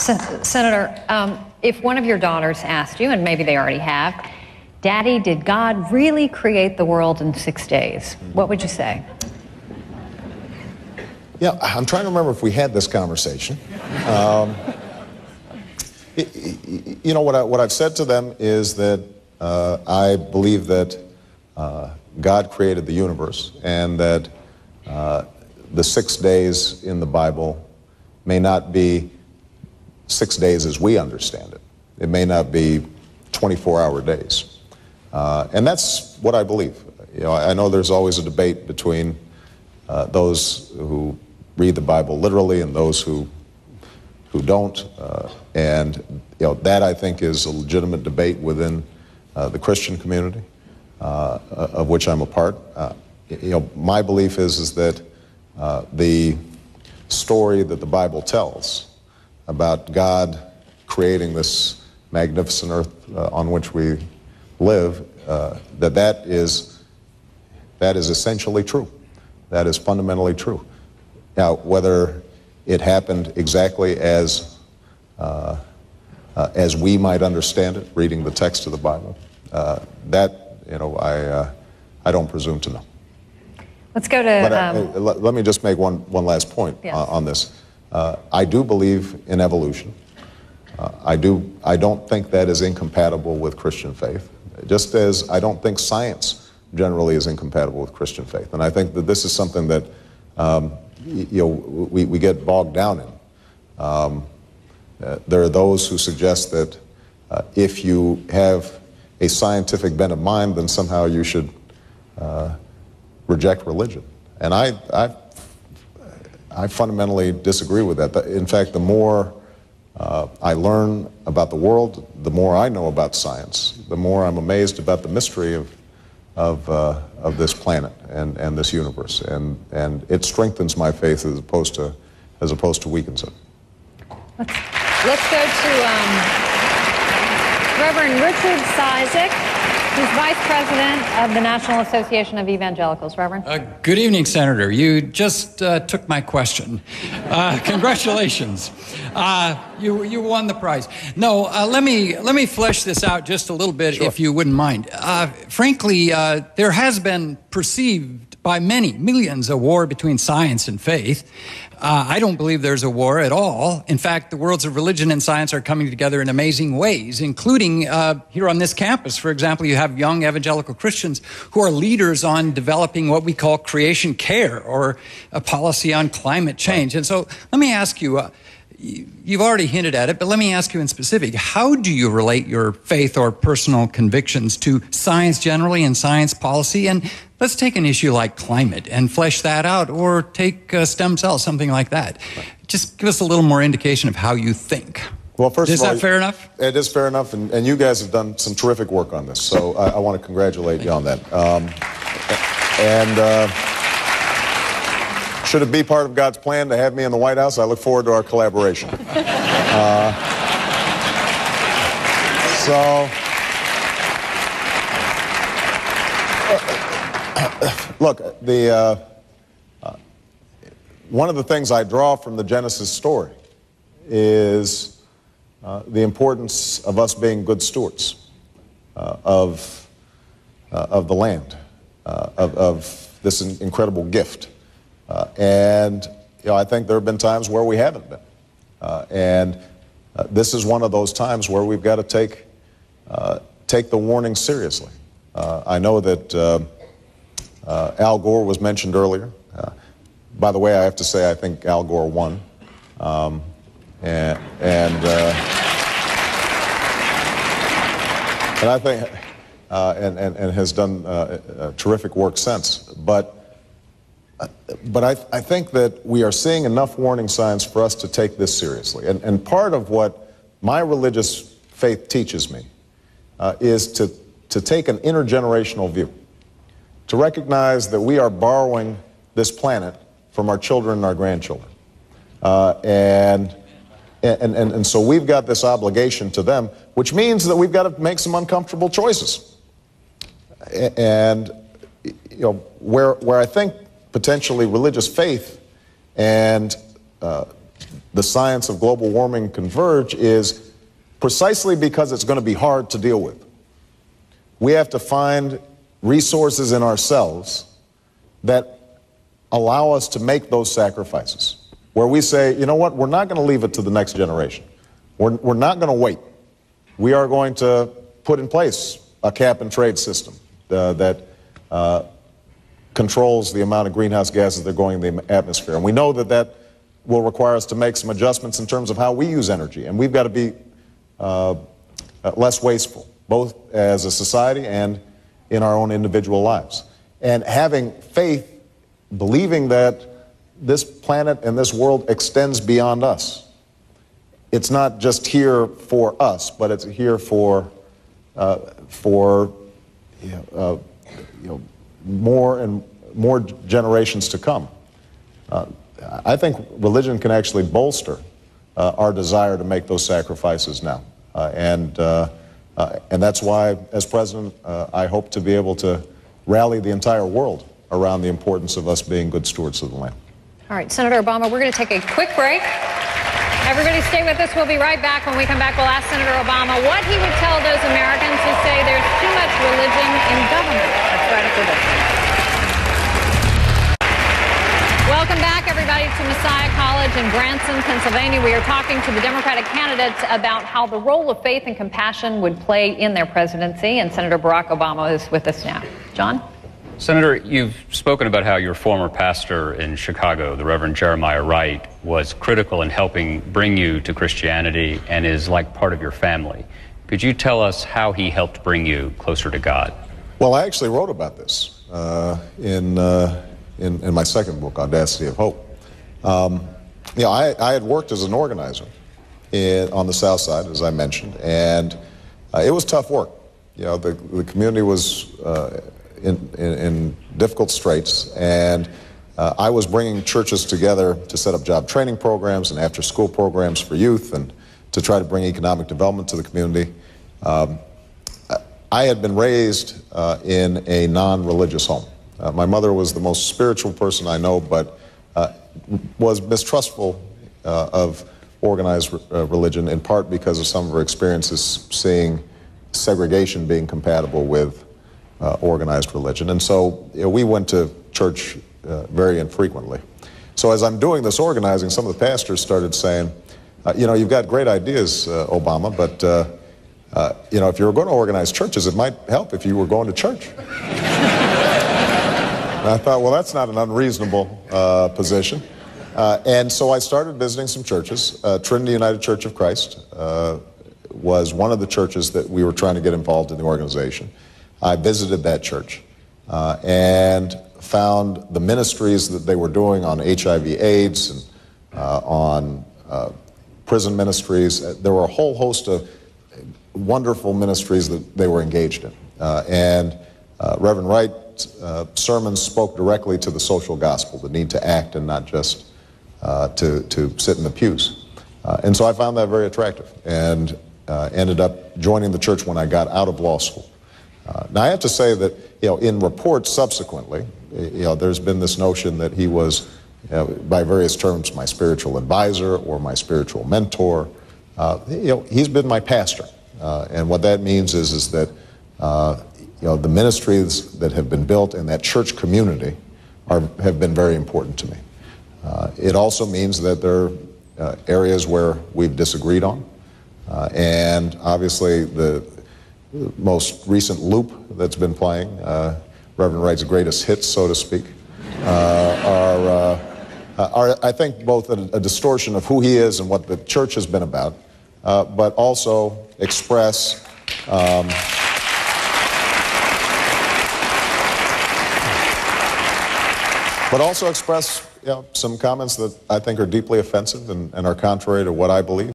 Senator, if one of your daughters asked you, and maybe they already have, Daddy, did God really create the world in 6 days? What would you say? Yeah, I'm trying to remember if we had this conversation. You know, what I've said to them is that I believe that God created the universe, and that the 6 days in the Bible may not be 6 days as we understand it. It may not be 24-hour days. And that's what I believe. You know, I know there's always a debate between those who read the Bible literally and those who don't. And you know, that I think is a legitimate debate within the Christian community, of which I'm a part. You know, my belief is that the story that the Bible tells about God creating this magnificent earth on which we live, that is essentially true. That is fundamentally true. Now, whether it happened exactly as we might understand it, reading the text of the Bible, that, you know, I don't presume to know. Let's go to... But let me just make one last point. Yes. On this. I do believe in evolution. I don't think that is incompatible with Christian faith, just as I don't think science generally is incompatible with Christian faith. And I think that this is something that you know, we get bogged down in. There are those who suggest that if you have a scientific bent of mind, then somehow you should reject religion. And I fundamentally disagree with that. In fact, the more I learn about the world, the more I know about science, the more I'm amazed about the mystery of this planet and this universe, and it strengthens my faith as opposed to weakens it. Let's go to Reverend Richard Cizik, who's Vice President of the National Association of Evangelicals. Reverend. Good evening, Senator. You just took my question. Congratulations. You won the prize. No, let me flesh this out just a little bit, sure, if you wouldn't mind. Frankly, there has been perceived by many, millions, a war between science and faith. I don't believe there's a war at all. In fact, the worlds of religion and science are coming together in amazing ways, including here on this campus. For example, you have young evangelical Christians who are leaders on developing what we call creation care, or a policy on climate change. And so let me ask you, you've already hinted at it, but let me ask you in specific, how do you relate your faith or personal convictions to science generally and science policy? And let's take an issue like climate and flesh that out, or take stem cells, something like that. Just give us a little more indication of how you think. Well, first of all, is that fair enough? It is fair enough, and you guys have done some terrific work on this, so I want to congratulate you on that. Should it be part of God's plan to have me in the White House, I look forward to our collaboration. Look, one of the things I draw from the Genesis story is the importance of us being good stewards of the land, of this incredible gift. And you know, I think there have been times where we haven't been. And this is one of those times where we've got to take the warning seriously. I know that Al Gore was mentioned earlier. By the way, I have to say I think Al Gore won. And I think and has done terrific work since. But I think that we are seeing enough warning signs for us to take this seriously. And part of what my religious faith teaches me is to take an intergenerational view, to recognize that we are borrowing this planet from our children and our grandchildren. And so we've got this obligation to them, which means that we've got to make some uncomfortable choices. And you know, where I think potentially religious faith and the science of global warming converge is precisely because it's going to be hard to deal with. We have to find resources in ourselves that allow us to make those sacrifices, where we say, you know what, we're not going to leave it to the next generation. We're not going to wait. We are going to put in place a cap and trade system that controls the amount of greenhouse gases that are going in the atmosphere. And we know that that will require us to make some adjustments in terms of how we use energy. And we've got to be less wasteful, both as a society and in our own individual lives. And having faith, believing that this planet and this world extends beyond us. It's not just here for us, but it's here for more and more generations to come. I think religion can actually bolster our desire to make those sacrifices now. And that's why, as president, I hope to be able to rally the entire world around the importance of us being good stewards of the land. All right, Senator Obama, we're going to take a quick break. Everybody stay with us. We'll be right back. When we come back, we'll ask Senator Obama what he would tell those Americans who say there's too much religion in government. That's right after this. Welcome back, everybody, to Messiah College in Branson, Pennsylvania. We are talking to the Democratic candidates about how the role of faith and compassion would play in their presidency, and Senator Barack Obama is with us now. John? Senator, you've spoken about how your former pastor in Chicago, the Reverend Jeremiah Wright, was critical in helping bring you to Christianity and is like part of your family. Could you tell us how he helped bring you closer to God? Well, I actually wrote about this in my second book, Audacity of Hope. You know, I had worked as an organizer on the South Side, as I mentioned, and it was tough work. You know, the community was in difficult straits, and I was bringing churches together to set up job training programs and after-school programs for youth and to try to bring economic development to the community. I had been raised in a non-religious home. My mother was the most spiritual person I know, but was mistrustful of organized religion, in part because of some of her experiences seeing segregation being compatible with organized religion. And so we went to church very infrequently. So as I'm doing this organizing, some of the pastors started saying, you know, you've got great ideas, Obama, but you know, if you were going to organize churches, it might help if you were going to church. And I thought, well, that's not an unreasonable position. And so I started visiting some churches. Trinity United Church of Christ was one of the churches that we were trying to get involved in the organization. I visited that church and found the ministries that they were doing on HIV/AIDS and on prison ministries. There were a whole host of wonderful ministries that they were engaged in. And Reverend Wright's sermons spoke directly to the social gospel, the need to act and not just to sit in the pews. And so I found that very attractive and ended up joining the church when I got out of law school. Now I have to say that, you know, in reports subsequently, you know, there's been this notion that he was, by various terms, my spiritual advisor or my spiritual mentor. You know, he's been my pastor, and what that means is that you know, the ministries that have been built in that church community have been very important to me. It also means that there are areas where we've disagreed on, and obviously the most recent loop that's been playing, Reverend Wright's greatest hits, so to speak, are I think both a distortion of who he is and what the church has been about, but also express you know, some comments that I think are deeply offensive and are contrary to what I believe.